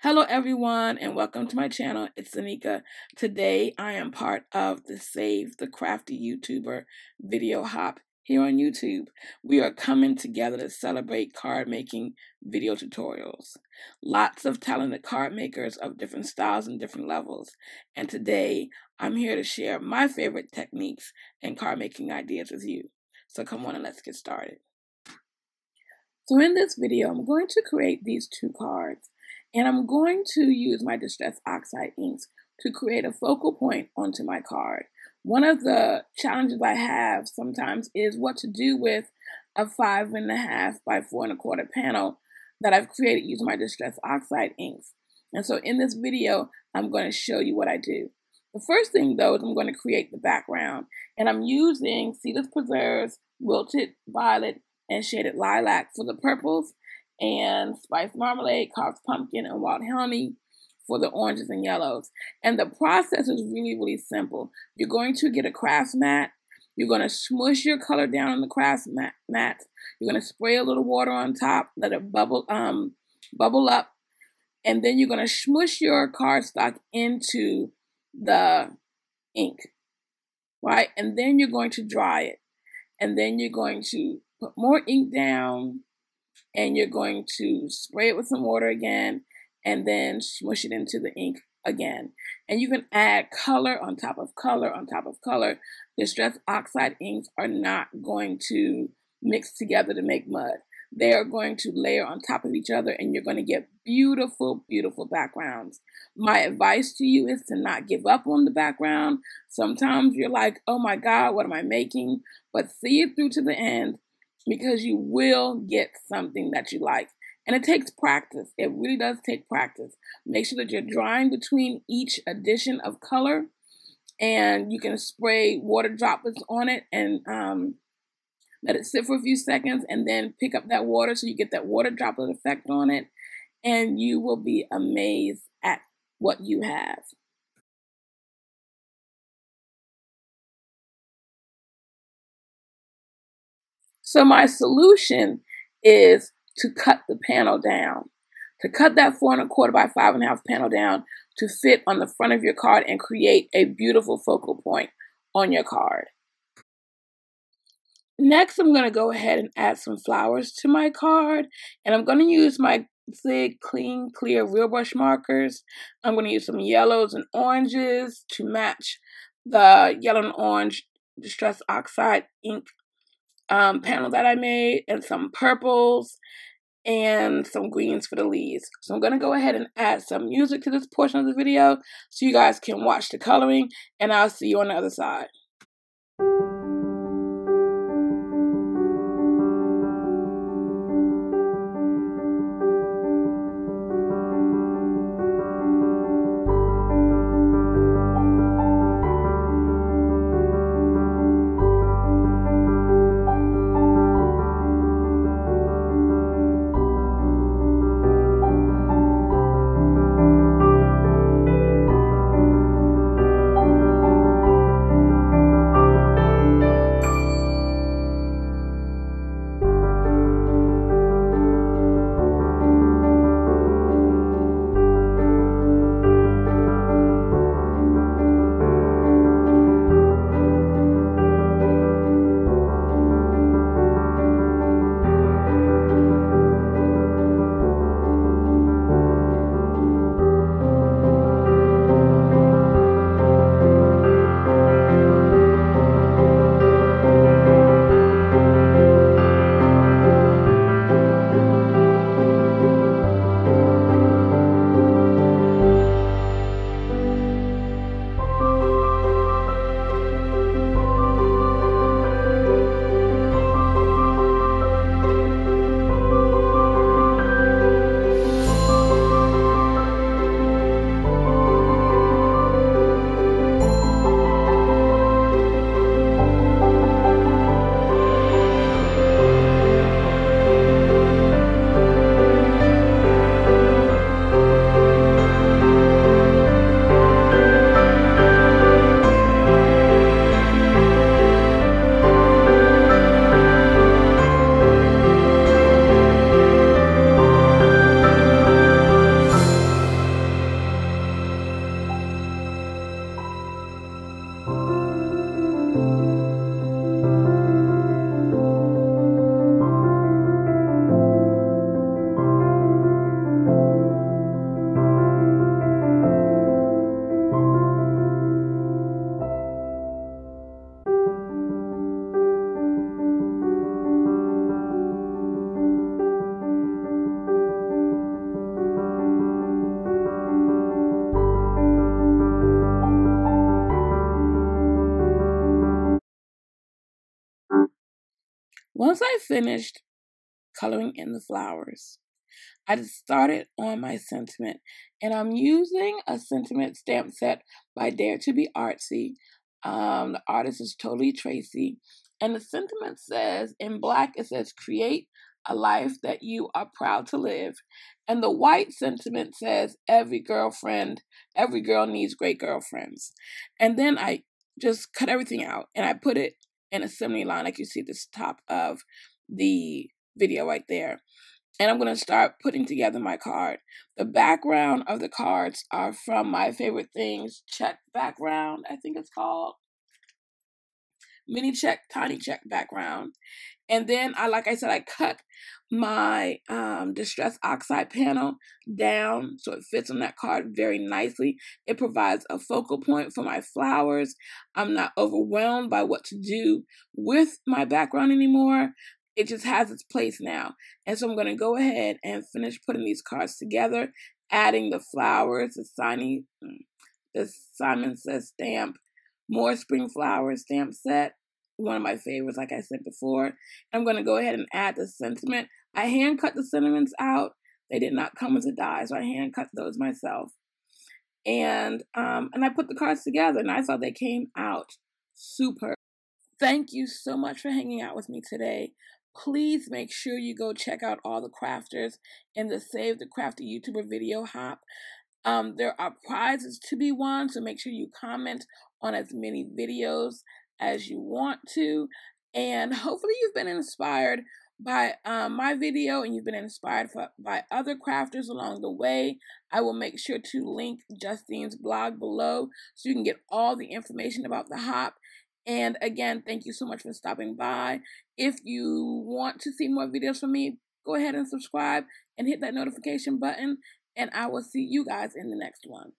Hello everyone and welcome to my channel. It's Anika. Today I am part of the Save the Crafty YouTuber video hop here on YouTube. We are coming together to celebrate card making video tutorials. Lots of talented card makers of different styles and different levels. And today I'm here to share my favorite techniques and card making ideas with you. So come on and let's get started. So in this video I'm going to create these two cards. And I'm going to use my Distress Oxide inks to create a focal point onto my card. One of the challenges I have sometimes is what to do with a 5.5 by 4.25 panel that I've created using my Distress Oxide inks. And so in this video, I'm going to show you what I do. The first thing though is I'm going to create the background. And I'm using Seedless Preserves, Wilted Violet, and Shaded Lilac for the purples, and Spiced Marmalade, Carved Pumpkin, and Wild Honey for the oranges and yellows. And the process is really, really simple. You're going to get a craft mat. You're going to smush your color down on the craft mat. You're going to spray a little water on top, let it bubble up, and then you're going to smush your cardstock into the ink, right? And then you're going to dry it. And then you're going to put more ink down, and you're going to spray it with some water again, and then smush it into the ink again. And you can add color on top of color on top of color. Distress Oxide inks are not going to mix together to make mud. They are going to layer on top of each other, and you're going to get beautiful, beautiful backgrounds. My advice to you is to not give up on the background. Sometimes you're like, oh my God, what am I making? But see it through to the end, because you will get something that you like. And it takes practice. It really does take practice. Make sure that you're drying between each addition of color, and you can spray water droplets on it and let it sit for a few seconds, and then pick up that water so you get that water droplet effect on it, and you will be amazed at what you have. So my solution is to cut the panel down, to cut that 4.25 by 5.5 panel down to fit on the front of your card and create a beautiful focal point on your card. Next, I'm going to go ahead and add some flowers to my card, and I'm going to use my Zig Clean Clear Real Brush markers. I'm going to use some yellows and oranges to match the yellow and orange Distress Oxide ink panel that I made, and some purples and some greens for the leaves. So I'm going to go ahead and add some music to this portion of the video so you guys can watch the coloring, and I'll see you on the other side. Once I finished coloring in the flowers, I just started on my sentiment, and I'm using a sentiment stamp set by Dare to Be Artsy. The artist is Totally Tracy, and the sentiment says, in black, it says, create a life that you are proud to live. And the white sentiment says, every girl needs great girlfriends. And then I just cut everything out, and I put it in a assembly line, like you see at the top of the video right there. And I'm going to start putting together my card. The background of the cards are from My Favorite Things check background, I think it's called. Mini check, tiny check background. And then, like I said, I cut my Distress Oxide panel down so it fits on that card very nicely. It provides a focal point for my flowers. I'm not overwhelmed by what to do with my background anymore. It just has its place now. And so I'm going to go ahead and finish putting these cards together, adding the flowers, the Simon Says stamp, More Spring Flowers stamp set, one of my favorites, like I said before. I'm going to go ahead and add the sentiment. I hand cut the sentiments out. They did not come as a die, so I hand cut those myself. And I put the cards together, and I thought they came out super. Thank you so much for hanging out with me today. Please make sure you go check out all the crafters in the Save the Crafty YouTuber video hop. There are prizes to be won, so make sure you comment on as many videos as you want to. And hopefully you've been inspired by my video, and you've been inspired by other crafters along the way. I will make sure to link Justine's blog below so you can get all the information about the hop. And again, thank you so much for stopping by. If you want to see more videos from me, go ahead and subscribe and hit that notification button. And I will see you guys in the next one.